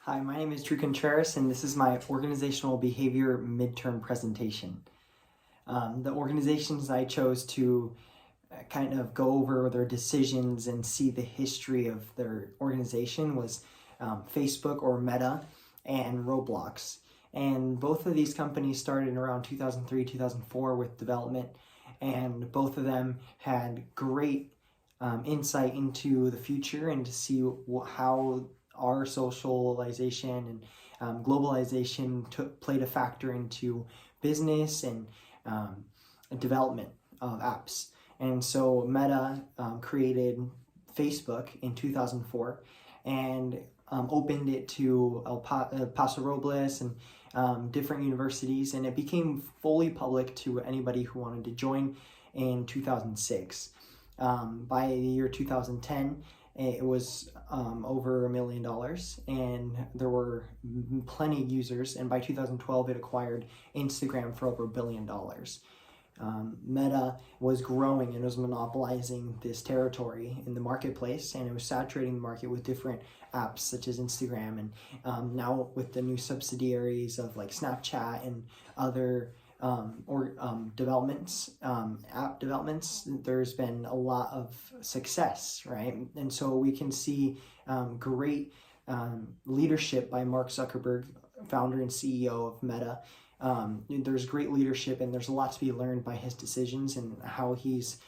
Hi, my name is Drew Contreras, and this is my organizational behavior midterm presentation. The organizations I chose to kind of go over their decisions and see the history of their organization was Facebook or Meta and Roblox. And both of these companies started around 2003, 2004 with development, and both of them had great insight into the future and to see how our socialization and globalization played a factor into business and development of apps. And so Meta created Facebook in 2004 and opened it to Paso Robles and different universities, and it became fully public to anybody who wanted to join in 2006. By the year 2010, it was over $1 million, and there were plenty of users, and by 2012 it acquired Instagram for over $1 billion. Meta was growing and was monopolizing this territory in the marketplace, and it was saturating the market with different apps such as Instagram, and now with the new subsidiaries of like Snapchat and other developments, app developments, there's been a lot of success, right? And so we can see great leadership by Mark Zuckerberg, founder and CEO of Meta. There's great leadership, and there's a lot to be learned by his decisions and how he's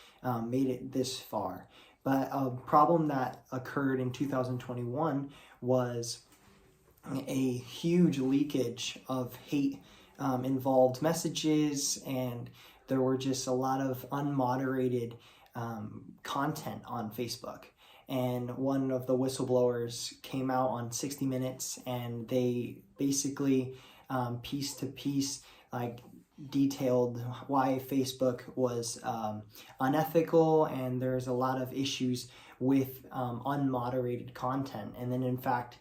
made it this far. But a problem that occurred in 2021 was a huge leakage of hate involved messages, and there were just a lot of unmoderated content on Facebook. And one of the whistleblowers came out on 60 Minutes, and they basically piece to piece like detailed why Facebook was unethical, and there's a lot of issues with unmoderated content. And then in fact,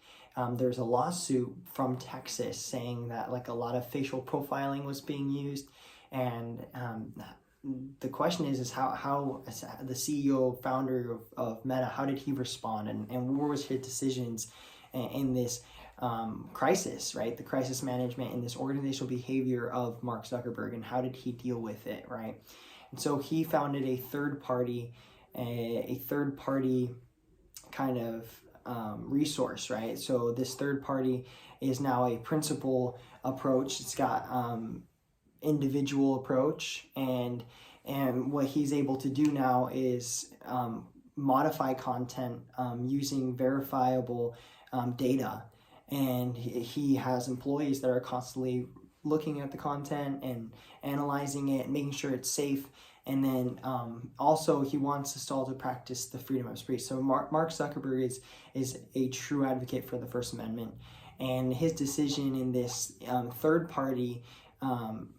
there's a lawsuit from Texas saying that like a lot of facial profiling was being used, and the question is how as the CEO founder of Meta, how did he respond, and what was his decisions in this crisis, right? The crisis management and this organizational behavior of Mark Zuckerberg, and how did he deal with it, right? And so he founded a third party kind of resource, right? So this third party is now a principal approach. It's got individual approach, and what he's able to do now is modify content using verifiable data, and he has employees that are constantly looking at the content and analyzing it, making sure it's safe. And then also he wants us all to practice the freedom of speech. So Mark Zuckerberg is a true advocate for the First Amendment, and his decision in this third party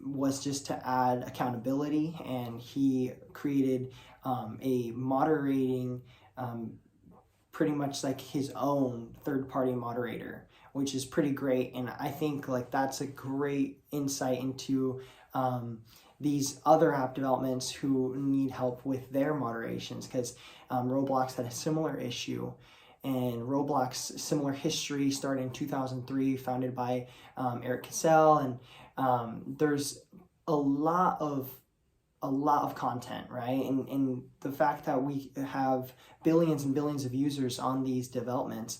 was just to add accountability, and he created a moderating, pretty much like his own third party moderator, which is pretty great. And I think like that's a great insight into these other app developments who need help with their moderations, because Roblox had a similar issue, and Roblox similar history started in 2003, founded by Eric Cassell, and there's a lot of content, right? And the fact that we have billions and billions of users on these developments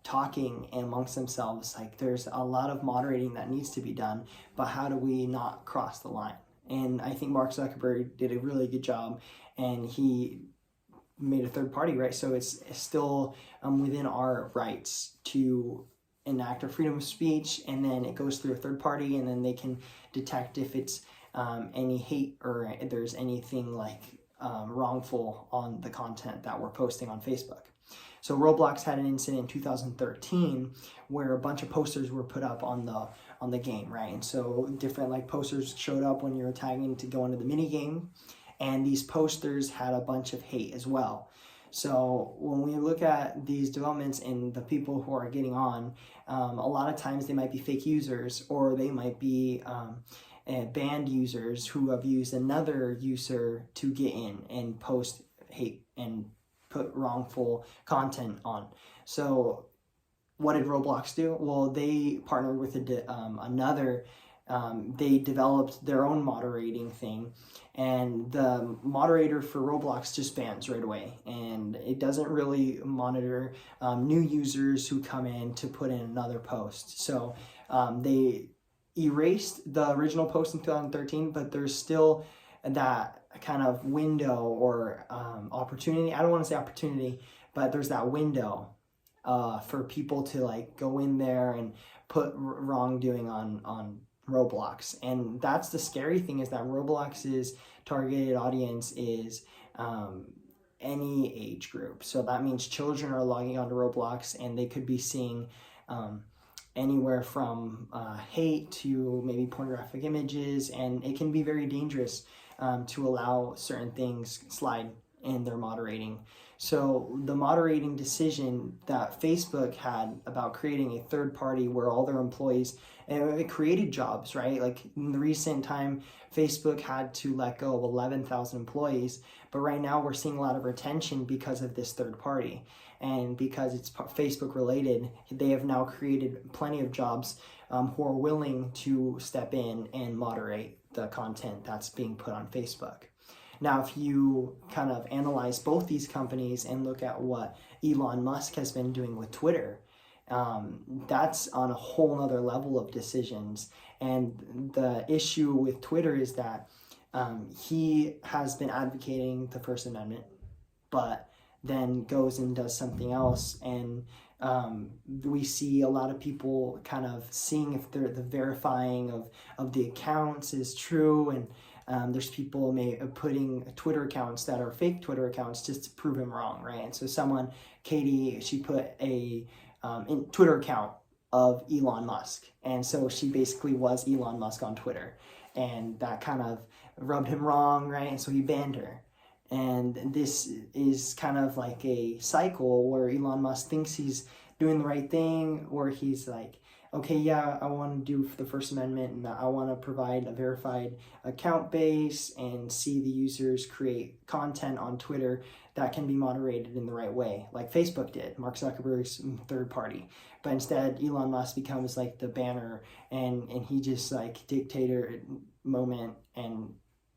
talking amongst themselves, like there's a lot of moderating that needs to be done, but how do we not cross the line? And I think Mark Zuckerberg did a really good job, and he made a third party, right? So it's still within our rights to enact our freedom of speech, and then it goes through a third party, and then they can detect if it's any hate or if there's anything like wrongful on the content that we're posting on Facebook. So Roblox had an incident in 2013 where a bunch of posters were put up on the game, right? And so different like posters showed up when you were tagging to go into the mini game, and these posters had a bunch of hate as well. So when we look at these developments and the people who are getting on, a lot of times they might be fake users, or they might be banned users who have used another user to get in and post hate and put wrongful content on. So what did Roblox do? Well, they partnered with they developed their own moderating thing, and the moderator for Roblox just bans right away, and it doesn't really monitor new users who come in to put in another post. So they erased the original post in 2013, but there's still that kind of window or opportunity. I don't want to say opportunity, but there's that window for people to like go in there and put wrongdoing on Roblox. And that's the scary thing, is that Roblox's targeted audience is any age group. So that means children are logging onto Roblox and they could be seeing anywhere from hate to maybe pornographic images, and it can be very dangerous to allow certain things slide in their moderating. So the moderating decision that Facebook had about creating a third party where all their employees, it created jobs, right? Like in the recent time, Facebook had to let go of 11,000 employees, but right now we're seeing a lot of retention because of this third party. And because it's Facebook related, they have now created plenty of jobs who are willing to step in and moderate the content that's being put on Facebook. Now, if you kind of analyze both these companies and look at what Elon Musk has been doing with Twitter, that's on a whole nother level of decisions. And the issue with Twitter is that he has been advocating the First Amendment, but then goes and does something else. And we see a lot of people kind of seeing if the verifying of the accounts is true, and there's people putting Twitter accounts that are fake Twitter accounts just to prove him wrong, right? And so Katie, she put a Twitter account of Elon Musk, and so she basically was Elon Musk on Twitter, and that kind of rubbed him wrong, right? And so he banned her. And this is kind of like a cycle where Elon Musk thinks he's doing the right thing, or he's like, okay, yeah, I want to do the First Amendment and I want to provide a verified account base and see the users create content on Twitter that can be moderated in the right way, like Facebook did, Mark Zuckerberg's third party. But instead, Elon Musk becomes like the banner, and he just like dictator moment and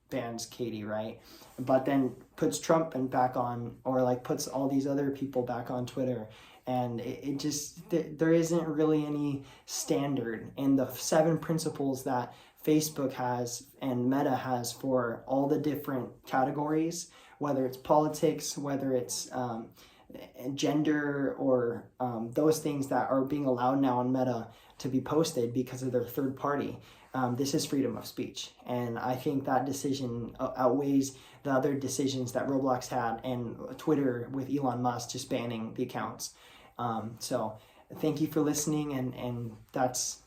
bans Katie, right? But then puts Trump back on, or like puts all these other people back on Twitter. And it just, there isn't really any standard. And the 7 principles that Facebook has and Meta has for all the different categories, whether it's politics, whether it's gender, or those things that are being allowed now on Meta to be posted because of their third party. This is freedom of speech. And I think that decision outweighs the other decisions that Roblox had and Twitter with Elon Musk just banning the accounts. So thank you for listening, and that's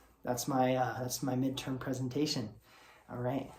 my midterm presentation. All right.